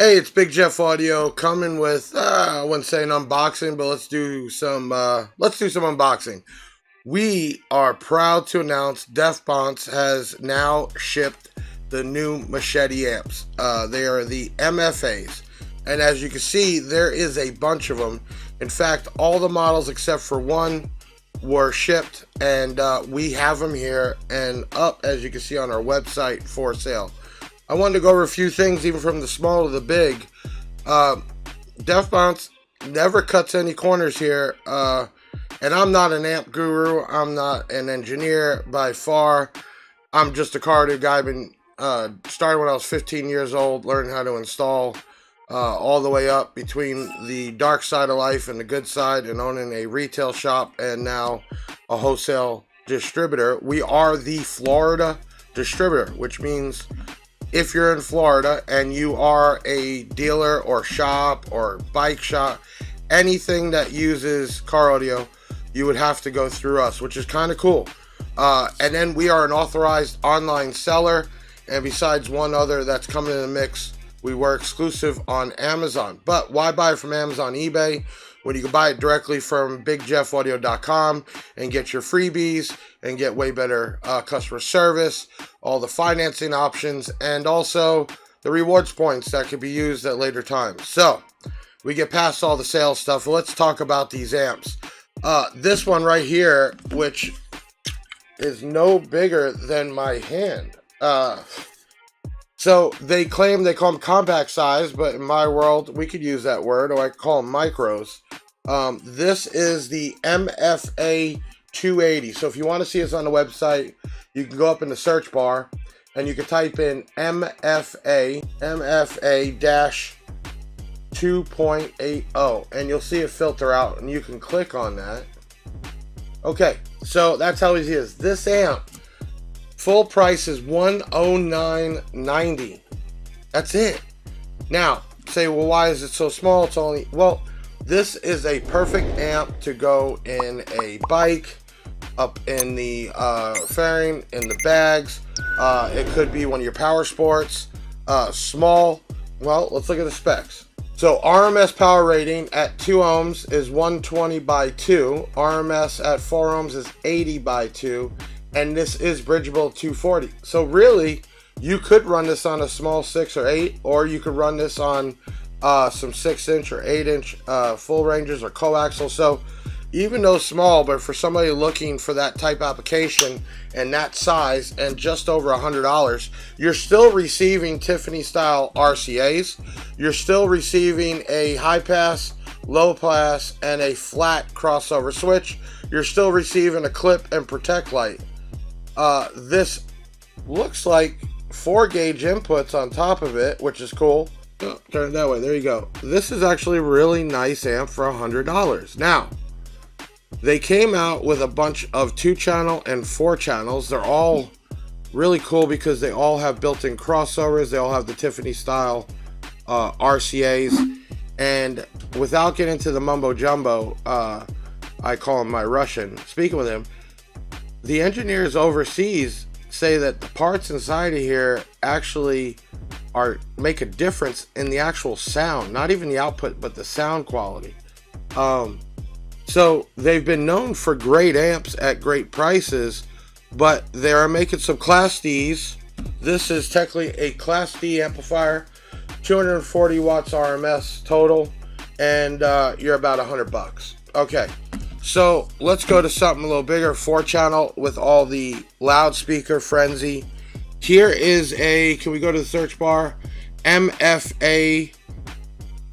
Hey, it's Big Jeff Audio coming with I wouldn't say an unboxing, but let's do some unboxing. We are proud to announce Deaf Bonce has now shipped the new machete amps. They are the MFAs, and as you can see, there is a bunch of them. In fact, all the models except for one were shipped, and we have them here and up, as you can see, on our website for sale. I wanted to go over a few things, even from the small to the big. Deaf Bonce never cuts any corners here, and I'm not an amp guru. I'm not an engineer by far. I'm just a car audio guy. I've been started when I was 15 years old, learning how to install all the way up between the dark side of life and the good side, and owning a retail shop and now a wholesale distributor. We are the Florida distributor, which means if you're in Florida and you are a dealer or shop or bike shop, anything that uses car audio, you would have to go through us, which is kind of cool. And then we are an authorized online seller, and besides one other that's coming in the mix, we were exclusive on Amazon. But why buy it from Amazon, eBay, when you can buy it directly from bigjeffaudio.com and get your freebies and get way better customer service, all the financing options, and also the rewards points that could be used at later times. So we get past all the sales stuff. Let's talk about these amps. This one right here, which is no bigger than my hand. So they call them compact size, but in my world, we could use that word, or I call them micros. This is the MFA 280. So if you want to see us on the website, you can go up in the search bar and you can type in MFA 2.80, and you'll see it filter out, and you can click on that. Okay, so that's how easy it is. This amp, full price is $109.90. That's it. Now, say, well, why is it so small? It's only, well, this is a perfect amp to go in a bike, up in the fairing, in the bags. It could be one of your power sports. Small. Well, let's look at the specs. So RMS power rating at 2 ohms is 120 by 2. RMS at 4 ohms is 80 by 2. And this is bridgeable 240. So really, you could run this on a small 6 or 8, or you could run this on some 6-inch or 8-inch full ranges or coaxial. So even though small, but for somebody looking for that type application and that size and just over $100, you're still receiving Tiffany style RCAs. You're still receiving a high pass, low pass, and a flat crossover switch. You're still receiving a clip and protect light. This looks like 4-gauge inputs on top of it, which is cool. Oh, turn it that way. There you go. This is actually a really nice amp for $100. Now, they came out with a bunch of 2-channel and 4 channels. They're all really cool because they all have built-in crossovers. They all have the Tiffany style RCAs. And without getting into the mumbo jumbo, I call him my Russian, speaking with him, the engineers overseas say that the parts inside of here actually make a difference in the actual sound, not even the output, but the sound quality. So they've been known for great amps at great prices, but they are making some Class Ds. This is technically a Class D amplifier, 240 watts RMS total, and you're about $100. Okay, so let's go to something a little bigger, 4-channel with all the loudspeaker frenzy. Here is a, can we go to the search bar? MFA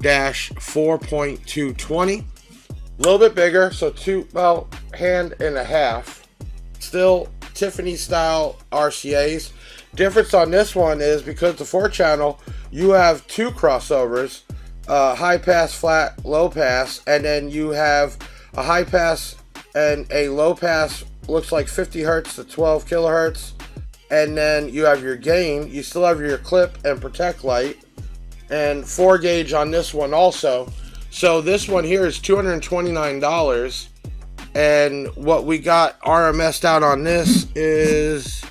4.220. A little bit bigger, so about hand and a half. Still Tiffany style RCAs. Difference on this one is because the 4-channel, you have 2 crossovers, high pass, flat, low pass, and then you have a high pass and a low pass, looks like 50 hertz to 12 kilohertz. And then you have your gain. You still have your clip and protect light, and 4-gauge on this one also. So this one here is $229, and what we got RMS'd out on this is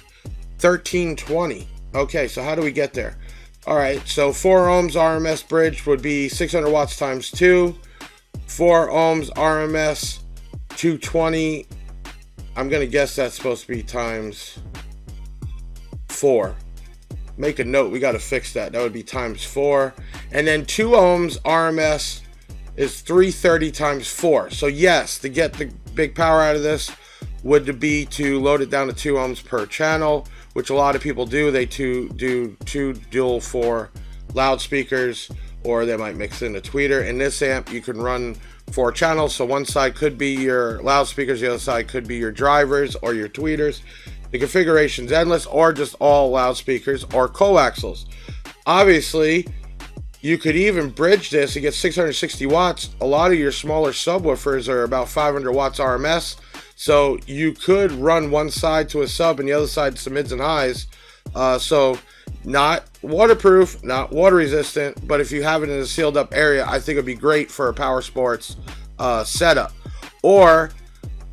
$1320. Okay, so how do we get there? All right, so 4 ohms RMS bridge would be 600 watts times 2. 4 ohms RMS 220. I'm going to guess that's supposed to be times 4. Make a note, we got to fix that. That would be times 4. And then 2 ohms RMS is 330 times 4. So yes, to get the big power out of this would be to load it down to 2 ohms per channel, which a lot of people do. They do 2 dual 4 loudspeakers, or they might mix in a tweeter. In this amp, you can run 4 channels, so one side could be your loudspeakers, the other side could be your drivers or your tweeters. The configuration's endless, or just all loudspeakers or coaxials. Obviously, you could even bridge this and get 660 watts. A lot of your smaller subwoofers are about 500 watts RMS, so you could run one side to a sub and the other side to mids and highs. So not waterproof, not water resistant, but if you have it in a sealed up area, I think it'd be great for a power sports setup. Or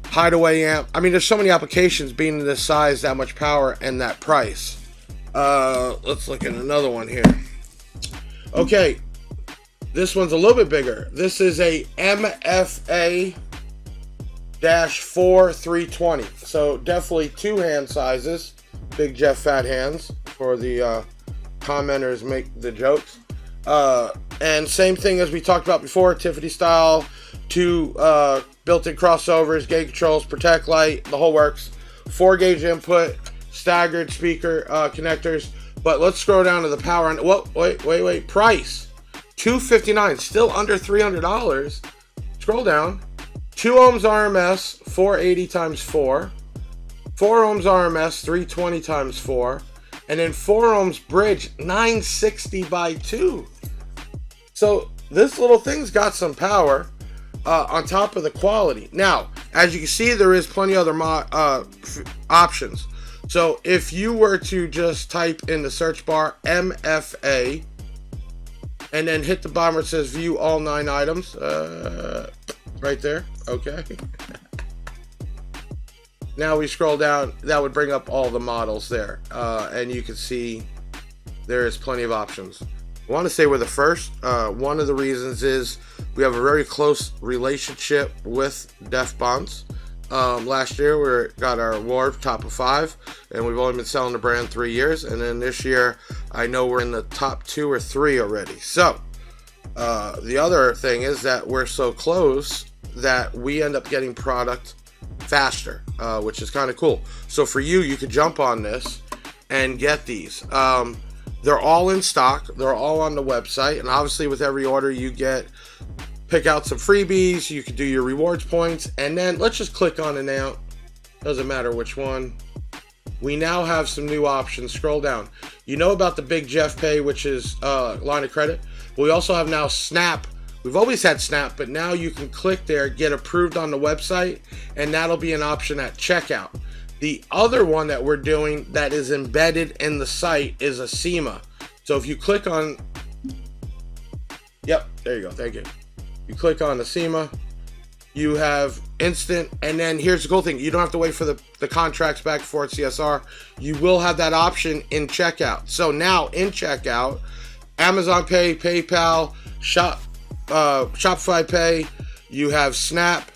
hideaway amp. I mean, there's so many applications being this size, that much power, and that price. Let's look at another one here. Okay, this one's a little bit bigger. This is a MFA 4 320. So definitely 2 hand sizes. Big Jeff fat hands for the commenters make the jokes. And same thing as we talked about before, Tiffany style, 2 built-in crossovers, gate controls, protect light, the whole works. 4 gauge input, staggered speaker connectors. But let's scroll down to the power. Wait, price $259, still under $300. Scroll down. 2 ohms RMS 480 times 4, 4 ohms RMS 320 times 4, and then 4 ohms bridge 960 by 2. So this little thing's got some power on top of the quality. Now, as you can see, there is plenty of other options. So if you were to just type in the search bar MFA and then hit the bottom where it says view all 9 items, right there, okay. Now we scroll down, that would bring up all the models there, and you can see there is plenty of options. I want to say we're the first. One of the reasons is we have a very close relationship with Deaf Bonce. Last year we got our award top of 5, and we've only been selling the brand 3 years, and then this year I know we're in the top 2 or 3 already. So the other thing is that we're so close that we end up getting product faster, which is kind of cool. So for you could jump on this and get these. They're all in stock, they're all on the website, and obviously with every order you pick out some freebies, you can do your rewards points, and then let's just click on an amp. Doesn't matter which one. We now have some new options. Scroll down. You know about the Big Jeff Pay, which is line of credit. But we also have now Snap. We've always had Snap, but now you can click there, get approved on the website, and that'll be an option at checkout. The other one that we're doing that is embedded in the site is a SEMA. So if you click on, yep, there you go, thank you. You click on the SEMA, you have instant, and then here's the cool thing, you don't have to wait for the contracts back for CSR. You will have that option in checkout. So now in checkout, Amazon Pay, PayPal, Shopify Pay, you have Snap,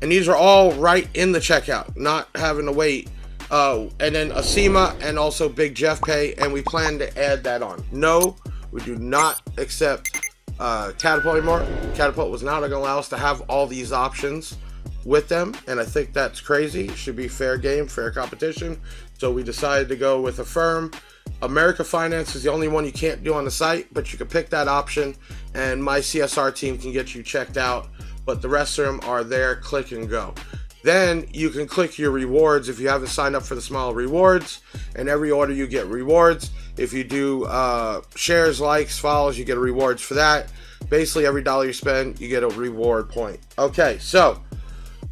and these are all right in the checkout, not having to wait. And then a SEMA and also Big Jeff Pay, and we plan to add that on. No, we do not accept Catapult anymore. Catapult was not going to allow us to have all these options with them, and I think that's crazy. It should be fair game, fair competition. So we decided to go with Affirm. America Finance is the only one you can't do on the site, but you can pick that option, and my CSR team can get you checked out. But the rest of them are there, click and go. Then you can click your rewards if you haven't signed up for the Smile Rewards, and every order you get rewards. If you do shares, likes, follows, you get rewards for that. Basically, every dollar you spend, you get a reward point. Okay, so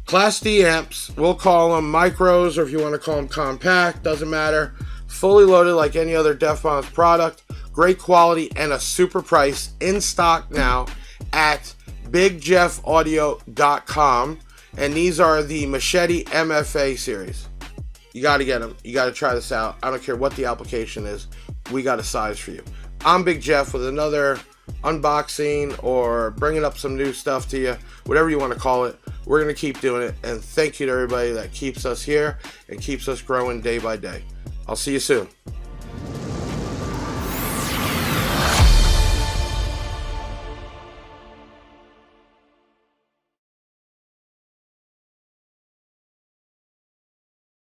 Class D amps, we'll call them micros, or if you want to call them compact, doesn't matter. Fully loaded like any other Deaf Bonce product. Great quality and a super price in stock now at bigjeffaudio.com. And these are the Machete MFA series. You got to get them. You got to try this out. I don't care what the application is. We got a size for you. I'm Big Jeff with another unboxing or bringing up some new stuff to you, whatever you want to call it. We're going to keep doing it, and thank you to everybody that keeps us here and keeps us growing day by day. I'll see you soon.